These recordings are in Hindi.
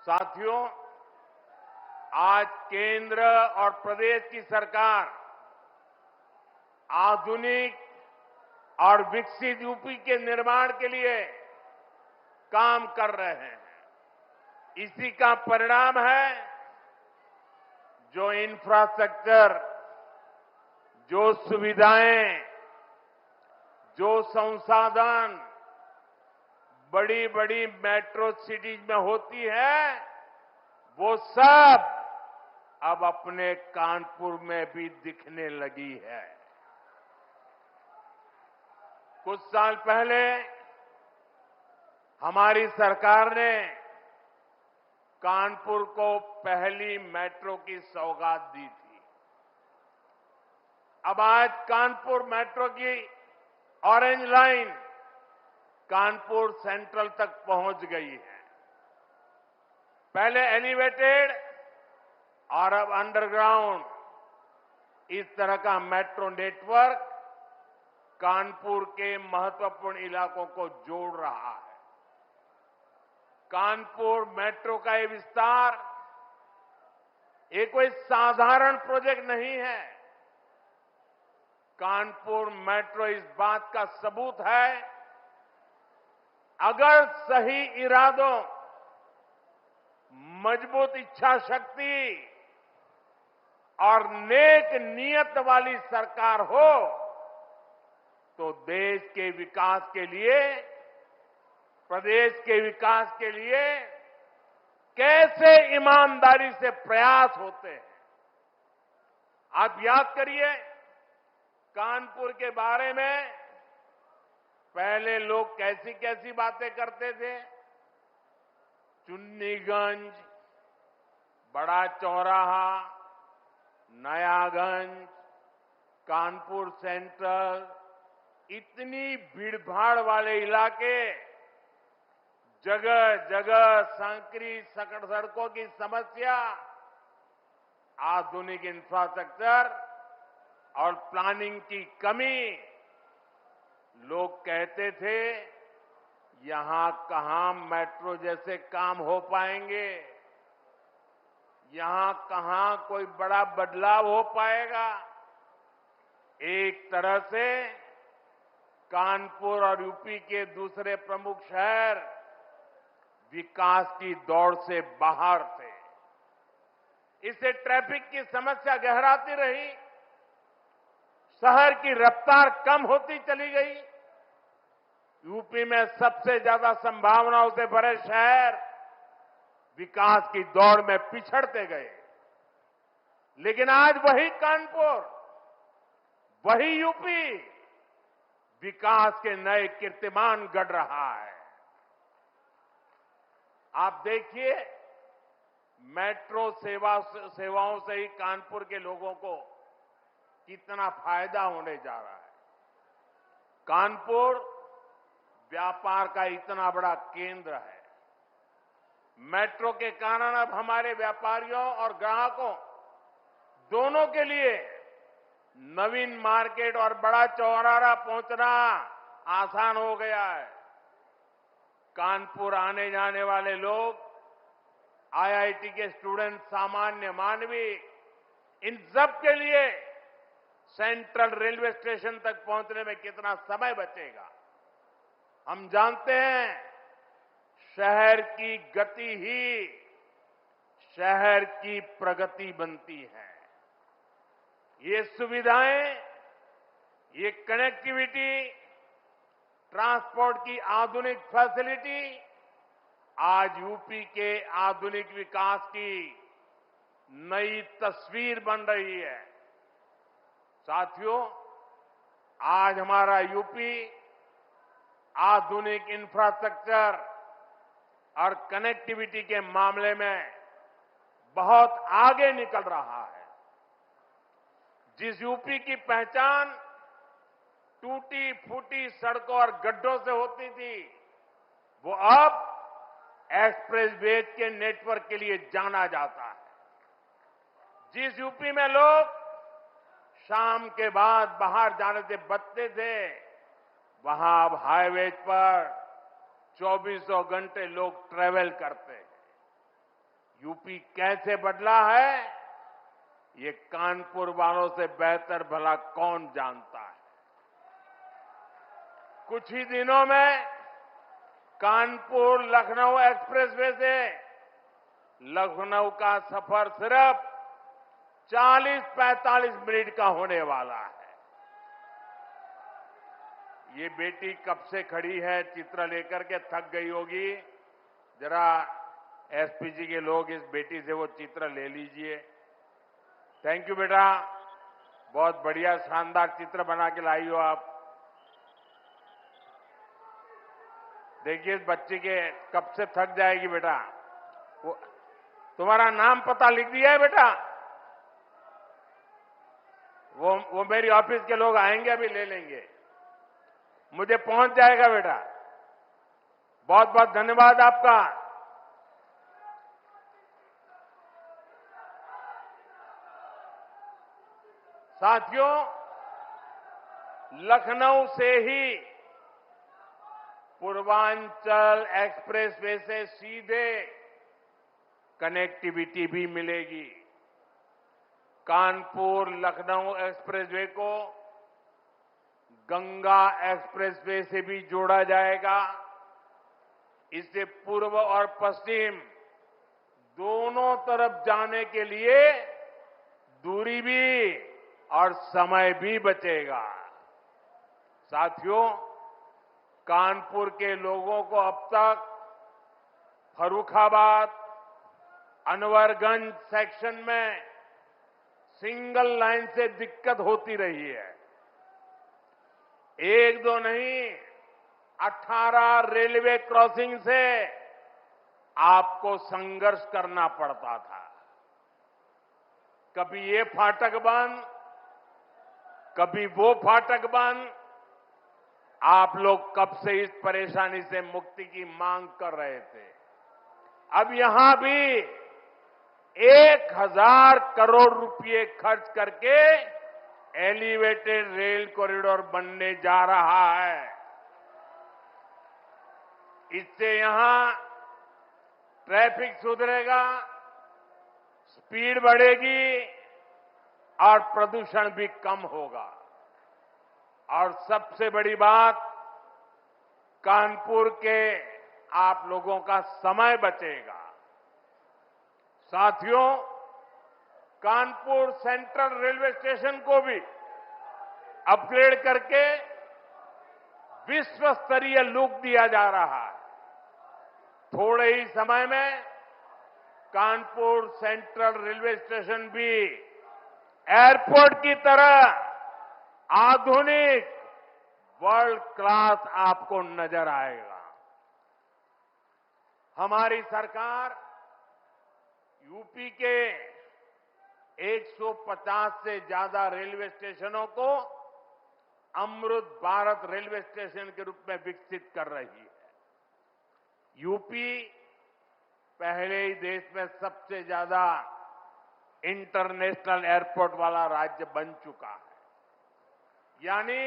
साथियों, आज केंद्र और प्रदेश की सरकार आधुनिक और विकसित यूपी के निर्माण के लिए काम कर रहे हैं। इसी का परिणाम है जो इंफ्रास्ट्रक्चर, जो सुविधाएं, जो संसाधन बड़ी बड़ी मेट्रो सिटीज में होती है, वो सब अब अपने कानपुर में भी दिखने लगी है। कुछ साल पहले हमारी सरकार ने कानपुर को पहली मेट्रो की सौगात दी थी। अब आज कानपुर मेट्रो की ऑरेंज लाइन कानपुर सेंट्रल तक पहुंच गई है। पहले एलिवेटेड और अब अंडरग्राउंड, इस तरह का मेट्रो नेटवर्क कानपुर के महत्वपूर्ण इलाकों को जोड़ रहा है। कानपुर मेट्रो का ये विस्तार ये कोई साधारण प्रोजेक्ट नहीं है। कानपुर मेट्रो इस बात का सबूत है, अगर सही इरादों, मजबूत इच्छा शक्ति और नेक नीयत वाली सरकार हो तो देश के विकास के लिए, प्रदेश के विकास के लिए कैसे ईमानदारी से प्रयास होते हैं। आप याद करिए, कानपुर के बारे में पहले लोग कैसी कैसी बातें करते थे। चुन्नीगंज, बड़ा चौराहा, नयागंज, कानपुर सेंट्रल, इतनी भीड़भाड़ वाले इलाके, जगह जगह संकरी सकड़ सड़कों की समस्या, आधुनिक इंफ्रास्ट्रक्चर और प्लानिंग की कमी। लोग कहते थे यहां कहां मेट्रो जैसे काम हो पाएंगे, यहां कहां कोई बड़ा बदलाव हो पाएगा। एक तरह से कानपुर और यूपी के दूसरे प्रमुख शहर विकास की दौड़ से बाहर थे। इससे ट्रैफिक की समस्या गहराती रही, शहर की रफ्तार कम होती चली गई। यूपी में सबसे ज्यादा संभावनाओं से भरे शहर विकास की दौड़ में पिछड़ते गए। लेकिन आज वही कानपुर, वही यूपी विकास के नए कीर्तिमान गढ़ रहा है। आप देखिए, मेट्रो सेवाओं से ही कानपुर के लोगों को कितना फायदा होने जा रहा है। कानपुर व्यापार का इतना बड़ा केंद्र है। मेट्रो के कारण अब हमारे व्यापारियों और ग्राहकों दोनों के लिए नवीन मार्केट और बड़ा चौराहा पहुंचना आसान हो गया है। कानपुर आने जाने वाले लोग, आईआईटी के स्टूडेंट, सामान्य मानवी, इन सब के लिए सेंट्रल रेलवे स्टेशन तक पहुंचने में कितना समय बचेगा। हम जानते हैं शहर की गति ही शहर की प्रगति बनती है। ये सुविधाएं, ये कनेक्टिविटी, ट्रांसपोर्ट की आधुनिक फैसिलिटी आज यूपी के आधुनिक विकास की नई तस्वीर बन रही है। साथियों, आज हमारा यूपी आधुनिक इंफ्रास्ट्रक्चर और कनेक्टिविटी के मामले में बहुत आगे निकल रहा है। जिस यूपी की पहचान टूटी फूटी सड़कों और गड्ढों से होती थी, वो अब एक्सप्रेसवे के नेटवर्क के लिए जाना जाता है। जिस यूपी में लोग शाम के बाद बाहर जाने से बचते थे, वहां अब हाईवे पर 24 घंटे लोग ट्रेवल करते हैं। यूपी कैसे बदला है, ये कानपुर वालों से बेहतर भला कौन जानता है। कुछ ही दिनों में कानपुर लखनऊ एक्सप्रेसवे से लखनऊ का सफर सिर्फ 40-45 मिनट का होने वाला है। ये बेटी कब से खड़ी है, चित्र लेकर के थक गई होगी। जरा एसपीजी के लोग इस बेटी से वो चित्र ले लीजिए। थैंक यू बेटा, बहुत बढ़िया शानदार चित्र बना के लाई हो आप। देखिए इस बच्ची के कब से थक जाएगी बेटा। वो तुम्हारा नाम पता लिख दिया है बेटा? वो मेरी ऑफिस के लोग आएंगे, अभी ले लेंगे, मुझे पहुंच जाएगा बेटा। बहुत बहुत धन्यवाद आपका। साथियों, लखनऊ से ही पूर्वांचल एक्सप्रेसवे से सीधे कनेक्टिविटी भी मिलेगी। कानपुर लखनऊ एक्सप्रेसवे को गंगा एक्सप्रेसवे से भी जोड़ा जाएगा। इससे पूर्व और पश्चिम दोनों तरफ जाने के लिए दूरी भी और समय भी बचेगा। साथियों, कानपुर के लोगों को अब तक फर्रुखाबाद, अनवरगंज सेक्शन में सिंगल लाइन से दिक्कत होती रही है। एक दो नहीं, 18 रेलवे क्रॉसिंग से आपको संघर्ष करना पड़ता था। कभी ये फाटक बंद, कभी वो फाटक बंद। आप लोग कब से इस परेशानी से मुक्ति की मांग कर रहे थे। अब यहां भी 1000 करोड़ रुपए खर्च करके एलिवेटेड रेल कॉरिडोर बनने जा रहा है। इससे यहां ट्रैफिक सुधरेगा, स्पीड बढ़ेगी और प्रदूषण भी कम होगा। और सबसे बड़ी बात, कानपुर के आप लोगों का समय बचेगा। साथियों, कानपुर सेंट्रल रेलवे स्टेशन को भी अपग्रेड करके विश्व स्तरीय लुक दिया जा रहा है। थोड़े ही समय में कानपुर सेंट्रल रेलवे स्टेशन भी एयरपोर्ट की तरह आधुनिक वर्ल्ड क्लास आपको नजर आएगा। हमारी सरकार यूपी के 150 से ज्यादा रेलवे स्टेशनों को अमृत भारत रेलवे स्टेशन के रूप में विकसित कर रही है। यूपी पहले ही देश में सबसे ज्यादा इंटरनेशनल एयरपोर्ट वाला राज्य बन चुका है। यानी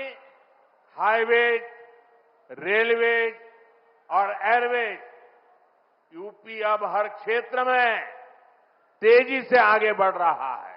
हाईवेज, रेलवेज और एयरवेज, यूपी अब हर क्षेत्र में तेजी से आगे बढ़ रहा है।